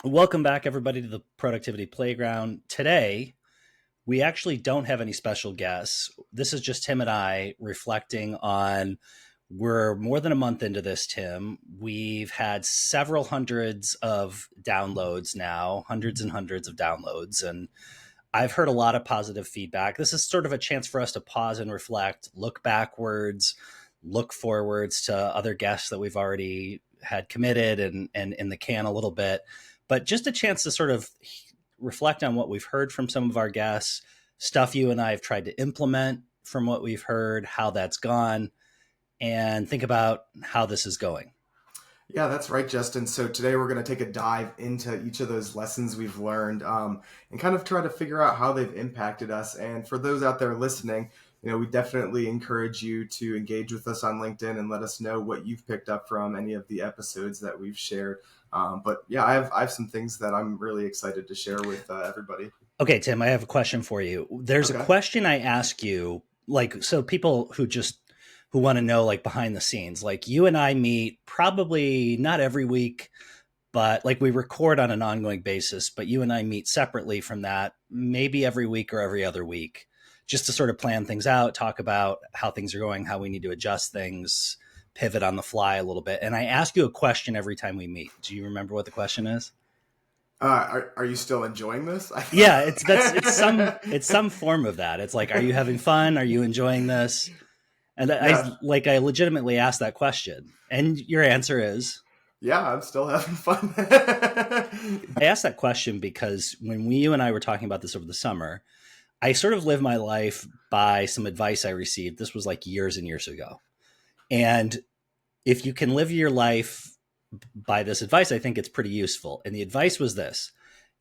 Welcome back, everybody, to the Productivity Playground. Today, we actually don't have any special guests. This is just Tim and I reflecting on. We're more than a month into this, Tim. We've had several hundreds of downloads now, hundreds and hundreds of downloads, and I've heard a lot of positive feedback. This is sort of a chance for us to pause and reflect, look backwards, look forwards to other guests that we've already had committed and in the can a little bit, but just a chance to sort of reflect on what we've heard from some of our guests, stuff you and I have tried to implement from what we've heard, how that's gone, and think about how this is going. Yeah, that's right, Justin. So today we're going to take a dive into each of those lessons we've learned and kind of try to figure out how they've impacted us. And for those out there listening, we definitely encourage you to engage with us on LinkedIn and let us know what you've picked up from any of the episodes that we've shared. But yeah, I have some things that I'm really excited to share with everybody. Okay, Tim, I have a question for you. There's a Okay. question I ask you, so people who want to know, like, behind the scenes, like, you and I meet probably not every week, but like we record on an ongoing basis, but you and I meet separately from that, maybe every week or every other week, just to sort of plan things out, talk about how things are going, how we need to adjust things, pivot on the fly a little bit. And I ask you a question every time we meet. Do you remember what the question is? Are you still enjoying this? Yeah, it's some form of that. It's like, are you having fun? Are you enjoying this? And Yeah. I legitimately asked that question, and your answer is. Yeah, I'm still having fun. I asked that question because when you and I were talking about this over the summer, I sort of live my life by some advice I received. This was like years and years ago. And if you can live your life by this advice, I think it's pretty useful. And the advice was this: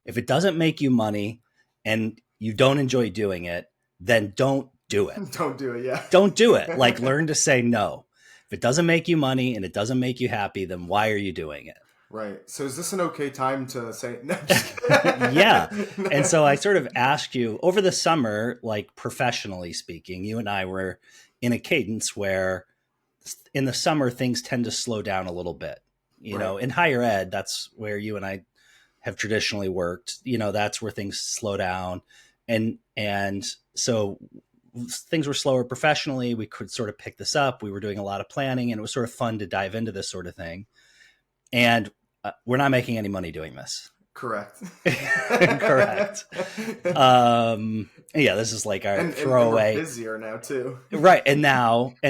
if it doesn't make you money and you don't enjoy doing it, then don't do it. Don't do it, yeah. Don't do it. Like, learn to say no. If it doesn't make you money and it doesn't make you happy, then why are you doing it? Right. So is this an okay time to say no? Yeah. And so I sort of asked you over the summer, like, professionally speaking, you and I were in a cadence where in the summer things tend to slow down a little bit. Right. In higher ed, that's where you and I have traditionally worked. That's where things slow down. And so things were slower professionally. We could sort of pick this up. We were doing a lot of planning, and it was sort of fun to dive into this sort of thing. And we're not making any money doing this. Correct. Correct. Yeah, this is like our And throwaway. we're busier now too. Right.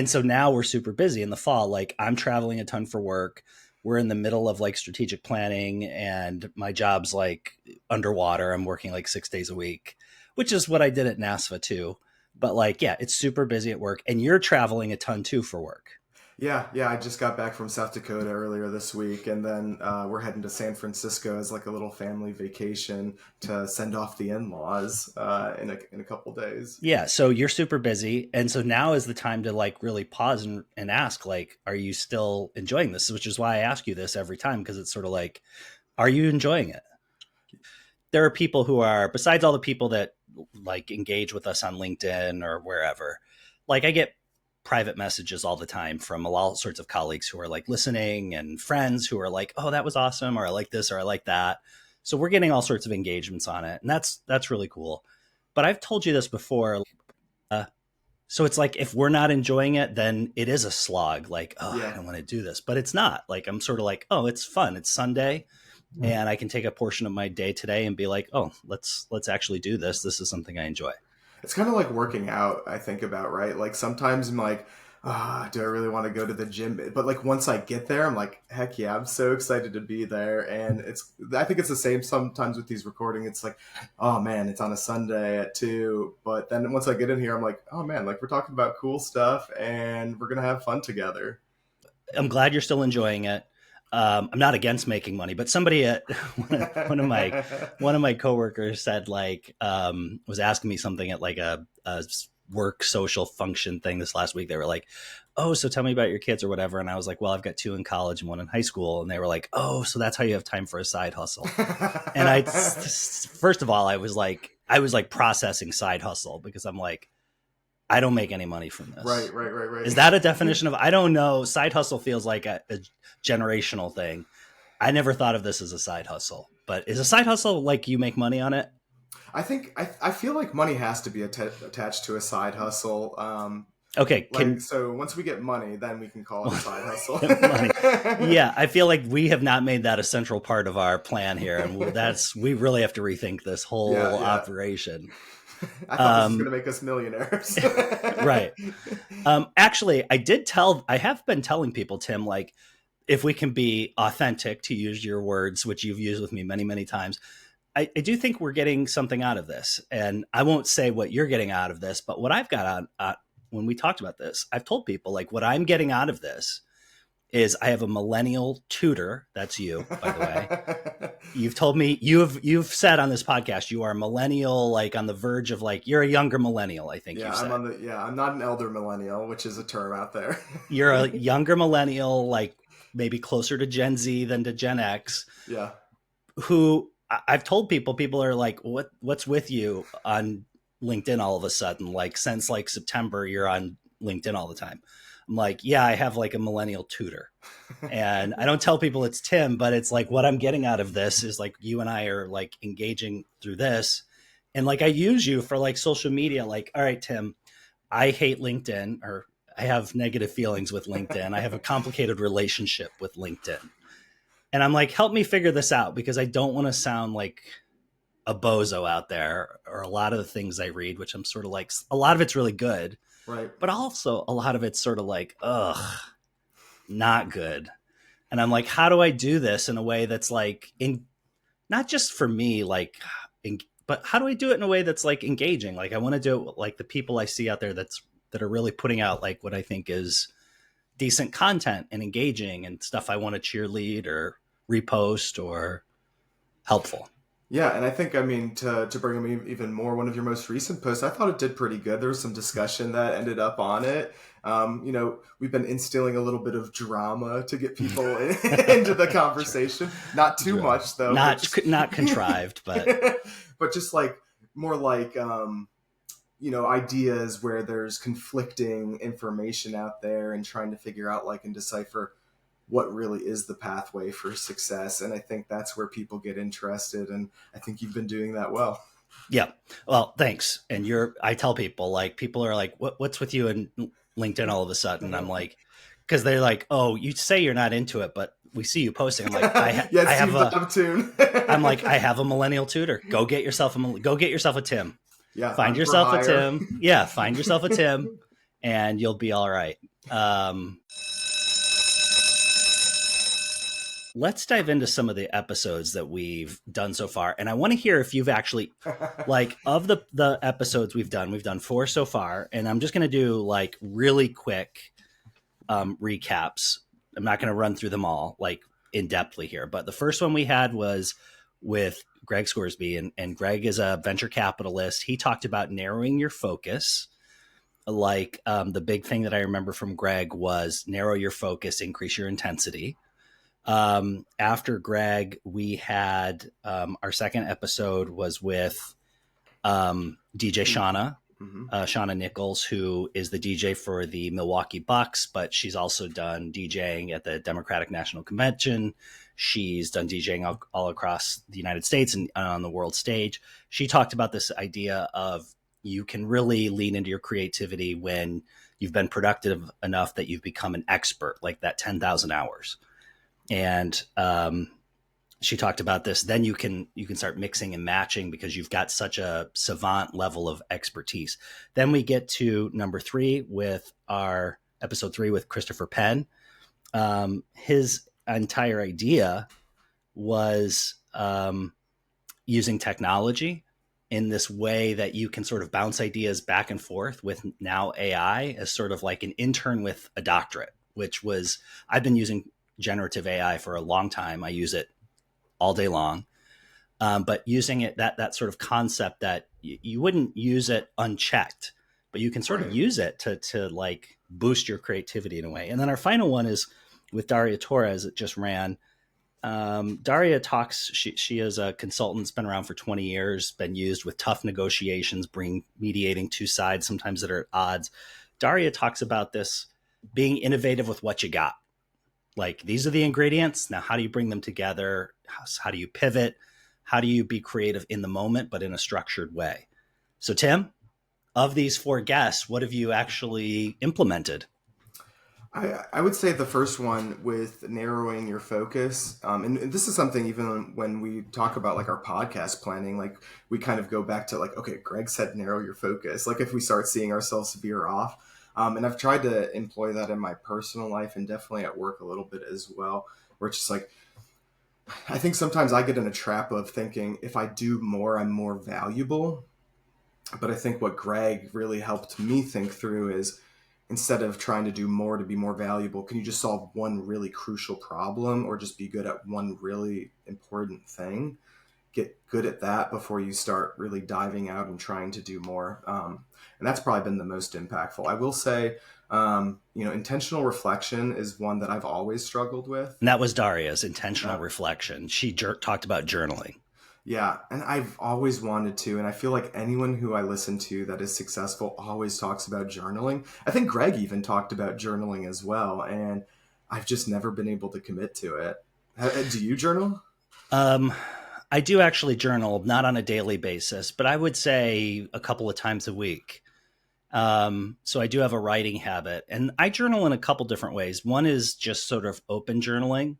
So now we're super busy in the fall. Like, I'm traveling a ton for work. We're in the middle of like strategic planning, and my job's like underwater. I'm working like 6 days a week, which is what I did at NASFA too. But like, yeah, it's super busy at work, and you're traveling a ton too for work. Yeah. I just got back from South Dakota earlier this week, and then we're heading to San Francisco as like a little family vacation to send off the in-laws in a couple days. Yeah, so you're super busy, and so now is the time to like really pause and ask, like, are you still enjoying this? Which is why I ask you this every time, because it's sort of like, are you enjoying it? There are people who are, besides all the people that like engage with us on LinkedIn or wherever, like, I get private messages all the time from all sorts of colleagues who are like listening, and friends who are like, oh, that was awesome, or I like this, or I like that. So we're getting all sorts of engagements on it, and that's really cool. But I've told you this before. So it's like, if we're not enjoying it, then it is a slog. Like, oh, I Yeah. don't want to do this, but it's not. Like, I'm sort of like, oh, it's fun. It's Sunday, and I can take a portion of my day today and be like, oh, let's actually do this. This is something I enjoy. It's kind of like working out, I think about, right? Like sometimes I'm like, do I really want to go to the gym? But like once I get there, I'm like, heck yeah, I'm so excited to be there. And I think it's the same sometimes with these recording. It's like, oh man, it's on a Sunday at 2. But then once I get in here, I'm like, oh man, like we're talking about cool stuff and we're going to have fun together. I'm glad you're still enjoying it. I'm not against making money, but somebody at one of my coworkers said, like, was asking me something at like a work social function thing this last week. They were like, oh, so tell me about your kids or whatever. And I was like, well, I've got 2 in college and 1 in high school. And they were like, oh, so that's how you have time for a side hustle. And first of all, I was like processing side hustle, because I'm like, I don't make any money from this. Right. Is that a definition of, I don't know. Side hustle feels like a generational thing. I never thought of this as a side hustle, but is a side hustle like you make money on it? I feel like money has to be attached to a side hustle. Okay, So once we get money, then we can call it a side hustle. money. Yeah, I feel like we have not made that a central part of our plan here, and we really have to rethink this whole operation. I thought this was going to make us millionaires. Right. Actually, I have been telling people, Tim, like, if we can be authentic, to use your words, which you've used with me many, many times, I do think we're getting something out of this. And I won't say what you're getting out of this, but what I've got on when we talked about this, I've told people, like, what I'm getting out of this is I have a millennial tutor. That's you, by the way. You've told me, you've said on this podcast, you are a millennial, like on the verge of, like, you're a younger millennial, I think. Yeah, I'm not an elder millennial, which is a term out there. You're a younger millennial, like maybe closer to Gen Z than to Gen X. Yeah. Who I've told people are like, what's with you on LinkedIn all of a sudden? Like, since like September, you're on LinkedIn all the time. I'm like, yeah, I have like a millennial tutor. And I don't tell people it's Tim, but it's like, what I'm getting out of this is like, you and I are like engaging through this. And like, I use you for like social media. Like, all right, Tim, I hate LinkedIn, or I have negative feelings with LinkedIn. I have a complicated relationship with LinkedIn. And I'm like, help me figure this out, because I don't want to sound like a bozo out there, or a lot of the things I read, which I'm sort of like, a lot of it's really good. Right. But also a lot of it's sort of like, ugh, not good. And I'm like, how do I do this in a way that's like, not just for me, like, but how do I do it in a way that's like engaging? Like, I want to do it with, like, the people I see out there that are really putting out like what I think is decent content and engaging and stuff I want to cheerlead or repost or helpful. Yeah, and I think, I mean, to bring them even more, one of your most recent posts, I thought it did pretty good. There was some discussion that ended up on it. We've been instilling a little bit of drama to get people into the conversation. Not too much, though. Not contrived, but but just like more like ideas where there's conflicting information out there, and trying to figure out, like, and decipher what really is the pathway for success. And I think that's where people get interested. And I think you've been doing that well. Yeah. Well, thanks. And I tell people, like, people are like, what's with you and LinkedIn all of a sudden? I'm like, because they're like, oh, you say you're not into it, but we see you posting. I'm like, I have I'm like, I have a millennial tutor. Go get yourself a Tim. Yeah. Find yourself a Tim. Yeah. Find yourself a Tim, and you'll be all right. Let's dive into some of the episodes that we've done so far. And I want to hear if you've actually, like, of the episodes we've done 4 so far. And I'm just going to do like really quick recaps. I'm not going to run through them all like in depthly here. But the first one we had was with Greg Scoresby. And Greg is a venture capitalist. He talked about narrowing your focus. Like, the big thing that I remember from Greg was narrow your focus, increase your intensity. After Greg, we had our second episode was with DJ Shauna, Shauna Nichols, who is the DJ for the Milwaukee Bucks, but she's also done DJing at the Democratic National Convention. She's done DJing all across the United States and on the world stage. She talked about this idea of you can really lean into your creativity when you've been productive enough that you've become an expert, like that 10,000 hours. And she talked about this. Then you can start mixing and matching because you've got such a savant level of expertise. Then we get to number 3 with our episode 3 with Christopher Penn. His entire idea was using technology in this way that you can sort of bounce ideas back and forth with now AI as sort of like an intern with a doctorate, which was, I've been using generative AI for a long time. I use it all day long. But using it, that sort of concept that you wouldn't use it unchecked, but you can sort of use it to like boost your creativity in a way. And then our final one is with Daria Torres. It just ran. Daria talks, she is a consultant, has been around for 20 years, been used with tough negotiations, mediating 2 sides, sometimes that are at odds. Daria talks about this being innovative with what you got. Like, these are the ingredients. Now, how do you bring them together? How do you pivot? How do you be creative in the moment, but in a structured way? So, Tim, of these four guests, what have you actually implemented? I would say the first one with narrowing your focus. And this is something even when we talk about like our podcast planning, like we kind of go back to like, okay, Greg said narrow your focus. Like if we start seeing ourselves veer off. And I've tried to employ that in my personal life and definitely at work a little bit as well, where it's just like, I think sometimes I get in a trap of thinking if I do more, I'm more valuable. But I think what Greg really helped me think through is instead of trying to do more to be more valuable, can you just solve one really crucial problem or just be good at one really important thing? Get good at that before you start really diving out and trying to do more. And that's probably been the most impactful. I will say, intentional reflection is one that I've always struggled with. And that was Daria's intentional reflection. She talked about journaling. Yeah, and I've always wanted to, and I feel like anyone who I listen to that is successful always talks about journaling. I think Greg even talked about journaling as well, and I've just never been able to commit to it. Do you journal? I do actually journal, not on a daily basis, but I would say a couple of times a week. So I do have a writing habit, and I journal in a couple different ways. One is just sort of open journaling,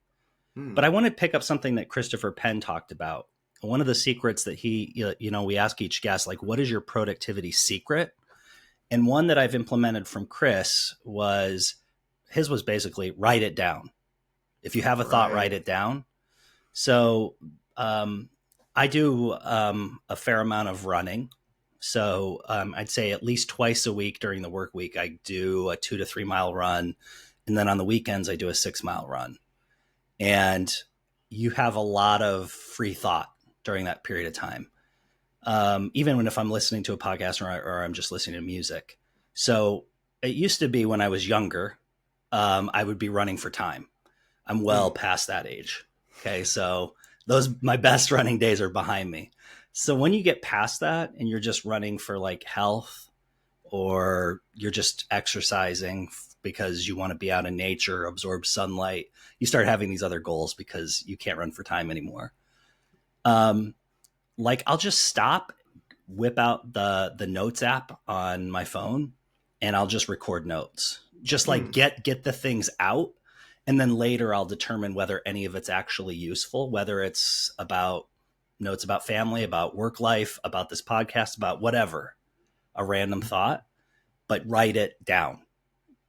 but I want to pick up something that Christopher Penn talked about. One of the secrets that we ask each guest, like, what is your productivity secret? And one that I've implemented from Chris his was basically write it down. If you have a thought, write it down. So I do a fair amount of running. So I'd say at least twice a week during the work week, I do a 2 to 3 mile run. And then on the weekends, I do a 6 mile run. And you have a lot of free thought during that period of time. Even if I'm listening to a podcast or I'm just listening to music. So it used to be when I was younger, I would be running for time. I'm well past that age. Okay. So my best running days are behind me. So when you get past that and you're just running for like health, or you're just exercising because you want to be out in nature, absorb sunlight, you start having these other goals because you can't run for time anymore. Like I'll just stop, whip out the notes app on my phone, and I'll just record notes, just like get the things out. And then later I'll determine whether any of it's actually useful, whether it's about notes about family, about work life, about this podcast, about whatever, a random thought, but write it down.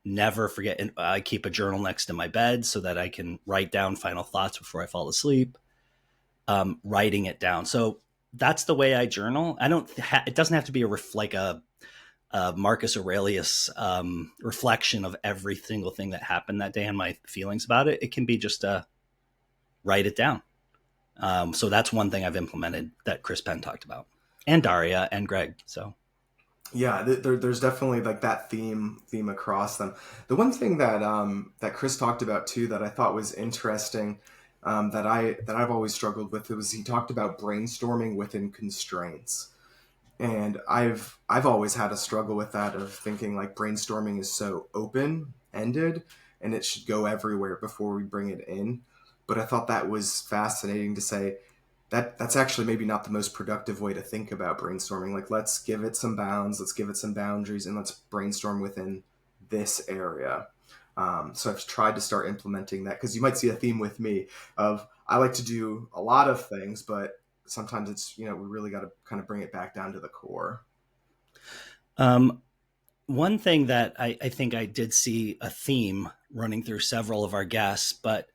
Never forget. And I keep a journal next to my bed so that I can write down final thoughts before I fall asleep. Writing it down. So that's the way I journal. It doesn't have to be a Marcus Aurelius reflection of every single thing that happened that day and my feelings about it. It can be just write it down. So that's one thing I've implemented that Chris Penn talked about, and Daria and Greg. So yeah, there's definitely like that theme across them. The one thing that Chris talked about too that I thought was interesting, that I've always struggled with, was he talked about brainstorming within constraints. And I've always had a struggle with that, of thinking like brainstorming is so open ended and it should go everywhere before we bring it in. But I thought that was fascinating to say that that's actually maybe not the most productive way to think about brainstorming. Like, let's give it some bounds, let's give it some boundaries, and let's brainstorm within this area. So I've tried to start implementing that, because you might see a theme with me of I like to do a lot of things, but sometimes it's, we really got to kind of bring it back down to the core. One thing that I think I did see a theme running through several of our guests, but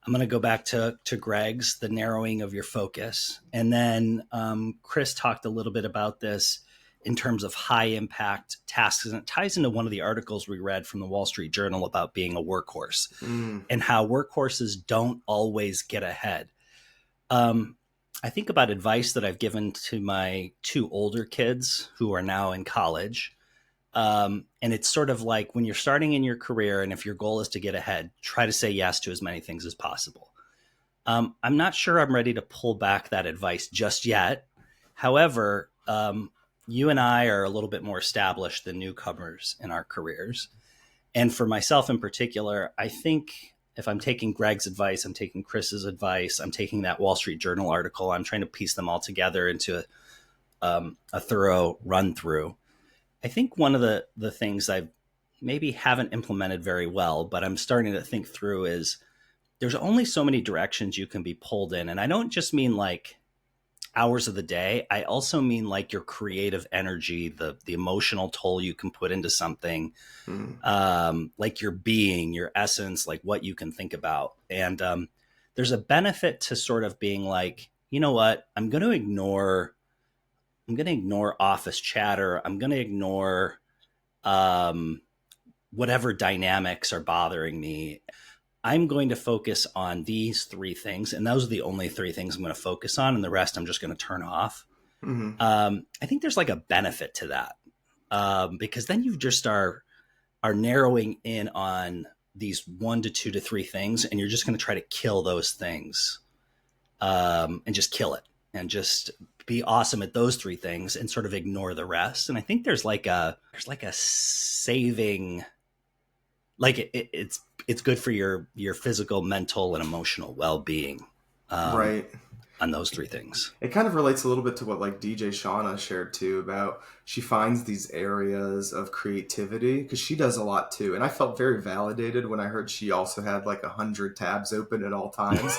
I'm going to go back to Greg's, the narrowing of your focus. And then Chris talked a little bit about this in terms of high impact tasks. And it ties into one of the articles we read from the Wall Street Journal about being a workhorse and how workhorses don't always get ahead. I think about advice that I've given to my 2 older kids who are now in college. And it's sort of like when you're starting in your career, and if your goal is to get ahead, try to say yes to as many things as possible. I'm not sure I'm ready to pull back that advice just yet. However, you and I are a little bit more established than newcomers in our careers. And for myself in particular, I think if I'm taking Greg's advice, I'm taking Chris's advice, I'm taking that Wall Street Journal article, I'm trying to piece them all together into a thorough run through. I think one of the things I maybe haven't implemented very well, but I'm starting to think through is there's only so many directions you can be pulled in. And I don't just mean like hours of the day. I also mean like your creative energy, the emotional toll you can put into something, like your being, your essence, like what you can think about. And there's a benefit to sort of being like, you know what, I'm going to ignore office chatter. I'm going to ignore whatever dynamics are bothering me. I'm going to focus on these three things. And those are the only three things I'm going to focus on. And the rest I'm just going to turn off. I think there's like a benefit to that because then you just are narrowing in on these 1 to 2 to 3 things. And you're just going to try to kill those things and just kill it and just be awesome at those 3 things and sort of ignore the rest. And I think there's like a saving, like it's good for your physical, mental, and emotional well-being. Right. On those 3 things. It kind of relates a little bit to what like DJ Shauna shared too about she finds these areas of creativity because she does a lot too. And I felt very validated when I heard she also had like 100 tabs open at all times.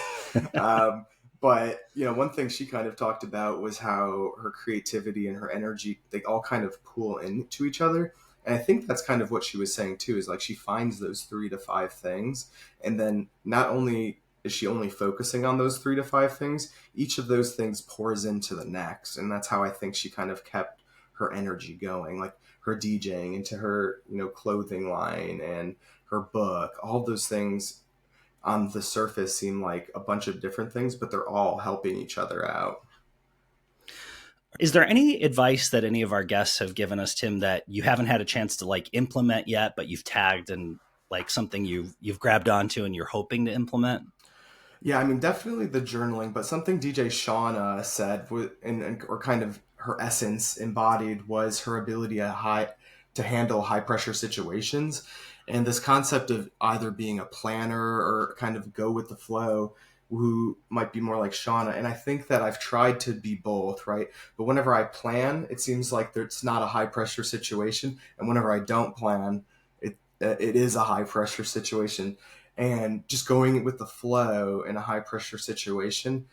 But, you know, one thing she kind of talked about was how her creativity and her energy, they all kind of pool into each other. And I think that's kind of what she was saying too, is like she finds those 3 to 5 things. And then not only is she only focusing on those 3 to 5 things, each of those things pours into the next. And that's how I think she kind of kept her energy going, like her DJing into her, you know, clothing line and her book, all those things on the surface seem like a bunch of different things, but they're all helping each other out. Is there any advice that any of our guests have given us, Tim, that you haven't had a chance to like implement yet, but you've tagged and like something you've grabbed onto and you're hoping to implement? Yeah, I mean, definitely the journaling, but something DJ Shauna said, or kind of her essence embodied, was her ability to handle high pressure situations. And this concept of either being a planner or kind of go with the flow, who might be more like Shauna. And I think that I've tried to be both, right? But whenever I plan, it seems like it's not a high pressure situation. And whenever I don't plan, it is a high pressure situation. And just going with the flow in a high pressure situation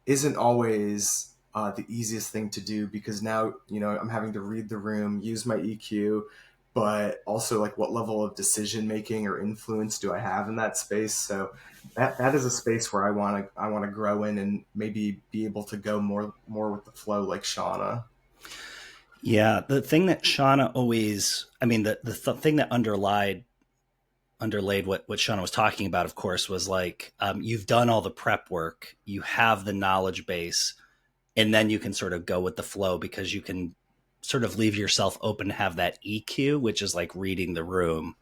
isn't always the easiest thing to do, because now, you know, I'm having to read the room, use my EQ, but also like what level of decision making or influence do I have in that space? So that is a space where I want to grow in and maybe be able to go more with the flow like Shauna. Yeah, the thing that Shauna always, I mean, the thing that underlaid what Shauna was talking about, of course, was like, you've done all the prep work, you have the knowledge base, and then you can sort of go with the flow because you can sort of leave yourself open to have that EQ, which is like reading the room.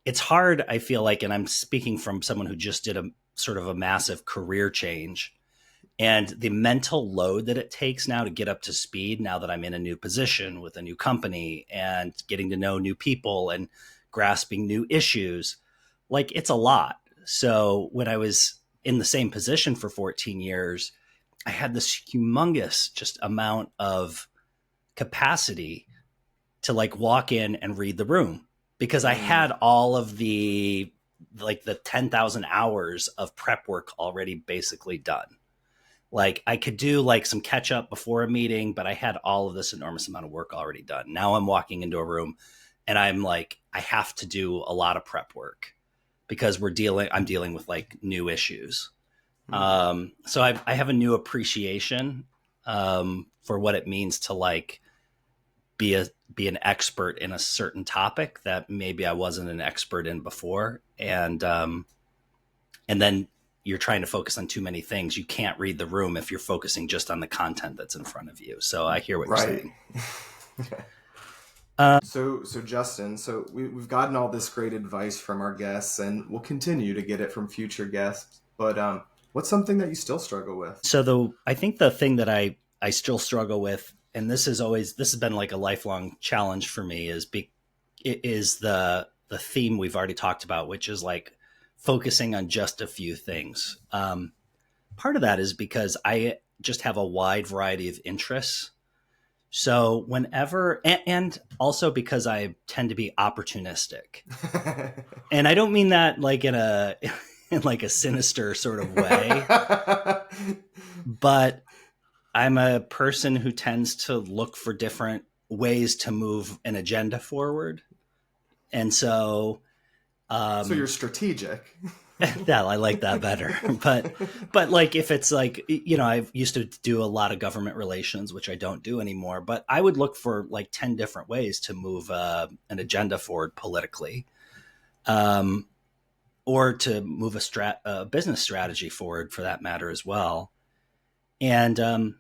It's hard, I feel like, and I'm speaking from someone who just did a sort of a massive career change, and the mental load that it takes now to get up to speed now that I'm in a new position with a new company and getting to know new people and grasping new issues, like it's a lot. So when I was in the same position for 14 years, I had this humongous just amount of capacity to like walk in and read the room because I had all of the 10,000 hours of prep work already basically done. Like I could do like some catch up before a meeting, but I had all of this enormous amount of work already done. Now I'm walking into a room and I'm like, I have to do a lot of prep work because I'm dealing with like new issues. So I have a new appreciation for what it means to like be an expert in a certain topic that maybe I wasn't an expert in before. And then you're trying to focus on too many things. You can't read the room if you're focusing just on the content that's in front of you. So I hear what you're saying. So Justin, we've gotten all this great advice from our guests, and we'll continue to get it from future guests. But what's something that you still struggle with? So I think the thing that I still struggle with, and this has been like a lifelong challenge for me, is the theme we've already talked about, which is like focusing on just a few things. Part of that is because I just have a wide variety of interests. So whenever, and also because I tend to be opportunistic, and I don't mean that like in a in like a sinister sort of way, but I'm a person who tends to look for different ways to move an agenda forward, and so So you're strategic. yeah, I like that better. But like if it's like, you know, I used to do a lot of government relations, which I don't do anymore, but I would look for like 10 different ways to move an agenda forward politically, or to move a business strategy forward for that matter as well. And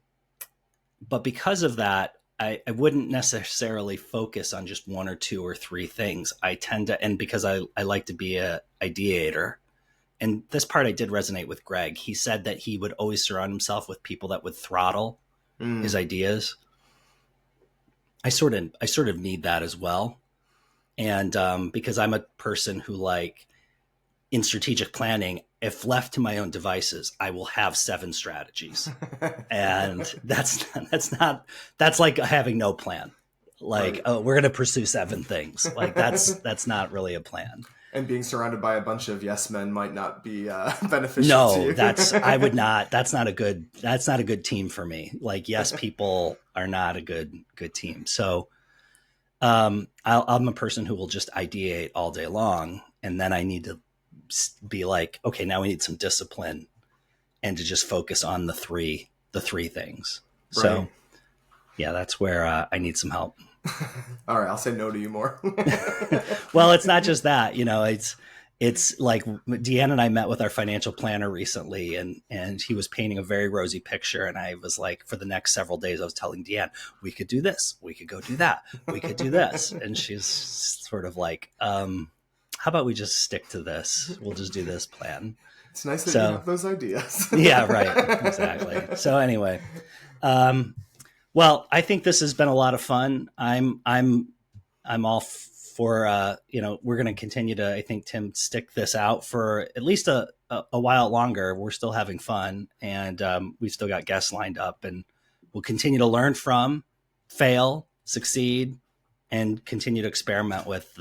but because of that, I wouldn't necessarily focus on just one or two or three things. I tend to, and because I like to be a ideator, and this part I did resonate with Greg. He said that he would always surround himself with people that would throttle his ideas. I sort of need that as well. And because I'm a person who, like, in strategic planning, if left to my own devices, I will have 7 strategies. And that's like having no plan. Like, Right. oh, we're going to pursue 7 things. Like that's not really a plan. And being surrounded by a bunch of yes men might not be beneficial to No, you. that's not a good team for me. Like, yes, people are not a good team. So I'm a person who will just ideate all day long, and then I need to be like, okay, now we need some discipline, and to just focus on the three things. Right. So yeah, that's where I need some help. All right, I'll say no to you more. Well, it's not just that, you know, it's like Deanne and I met with our financial planner recently, and he was painting a very rosy picture. And I was like, for the next several days, I was telling Deanne, we could do this, we could go do that, we could do this. And she's sort of like, how about we just stick to this? We'll just do this plan. It's nice that you have those ideas. Yeah, right. Exactly. So anyway, well, I think this has been a lot of fun. I'm all for, you know, we're going to continue to, I think, Tim, stick this out for at least a while longer. We're still having fun, and we've still got guests lined up, and we'll continue to learn from, fail, succeed, and continue to experiment with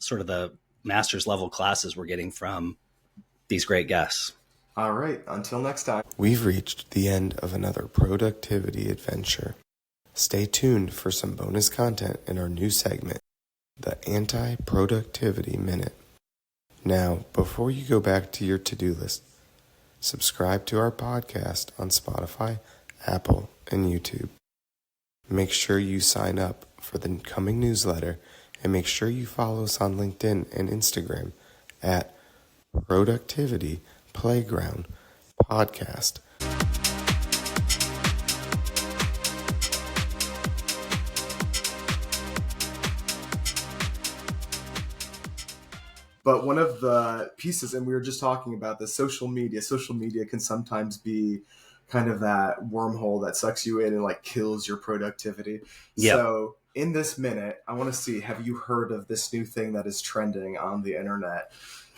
sort of the master's level classes we're getting from these great guests. All right, until next time. We've reached the end of another productivity adventure. Stay tuned for some bonus content in our new segment, the Anti-Productivity Minute. Now, before you go back to your to-do list, subscribe to our podcast on Spotify, Apple, and YouTube. Make sure you sign up for the coming newsletter, and make sure you follow us on LinkedIn and Instagram at Productivity Playground Podcast. But one of the pieces, and we were just talking about this, social media can sometimes be kind of that wormhole that sucks you in and like kills your productivity. Yep. So in this minute, I want to see, have you heard of this new thing that is trending on the internet?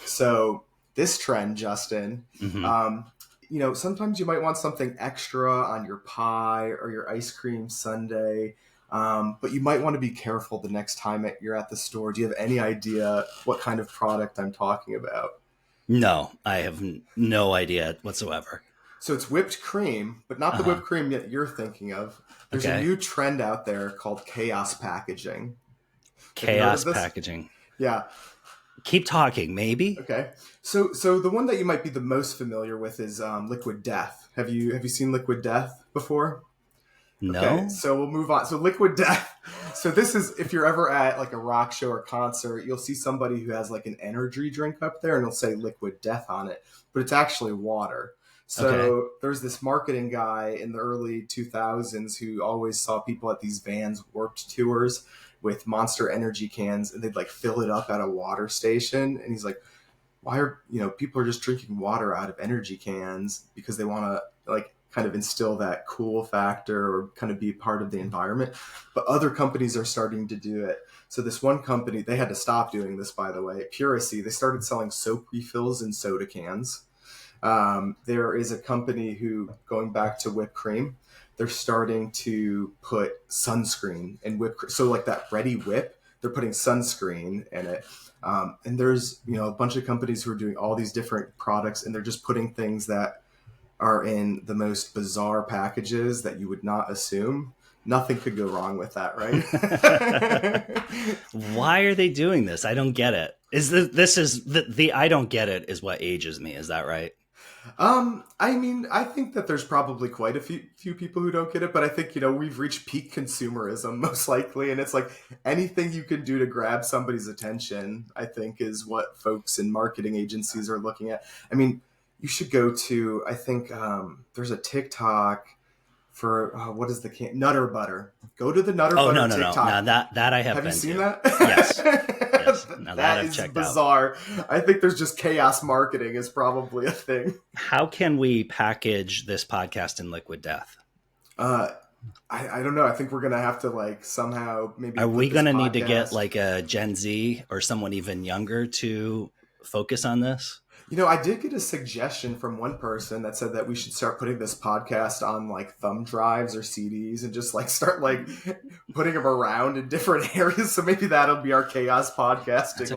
So this trend, Justin, you know, sometimes you might want something extra on your pie or your ice cream sundae, but you might want to be careful the next time you're at the store. Do you have any idea what kind of product I'm talking about? No, I have no idea whatsoever. So it's whipped cream, but not the whipped cream that you're thinking of. There's a new trend out there called chaos packaging. Chaos packaging. Yeah. Keep talking, maybe. Okay. So the one that you might be the most familiar with is Liquid Death. Have you seen Liquid Death before? No. Okay, so we'll move on. So Liquid Death. So this is, if you're ever at like a rock show or concert, you'll see somebody who has like an energy drink up there and it'll say Liquid Death on it, but it's actually water. So there's this marketing guy in the early 2000s who always saw people at these Vans Warped tours with Monster Energy cans, and they'd like fill it up at a water station. And he's like, why are, people are just drinking water out of energy cans because they want to like kind of instill that cool factor or kind of be part of the environment. But other companies are starting to do it. So this one company, they had to stop doing this, by the way. Puracy, they started selling soap refills in soda cans. There is a company who, going back to whipped cream, they're starting to put sunscreen in whipped cream. So like that Ready Whip, they're putting sunscreen in it. And there's, a bunch of companies who are doing all these different products, and they're just putting things that are in the most bizarre packages that you would not assume. Nothing could go wrong with that, right? Why are they doing this? I don't get it. The I don't get it is what ages me. Is that right? I think that there's probably quite a few people who don't get it, but I think, we've reached peak consumerism most likely. And it's like anything you can do to grab somebody's attention, I think, is what folks in marketing agencies are looking at. I mean, you should go to, I think, there's a TikTok for, what is the Nutter Butter. Go to the Nutter Butter TikTok. No. Now that I have you been seen to. that? Yes. Now that I've is checked bizarre. I think there's just chaos marketing is probably a thing. How can we package this podcast in Liquid Death? I don't know. I think we're going to have to somehow maybe. Are we going to need to get a Gen Z or someone even younger to focus on this? I did get a suggestion from one person that said that we should start putting this podcast on thumb drives or CDs and just start putting them around in different areas. So maybe that'll be our chaos podcasting.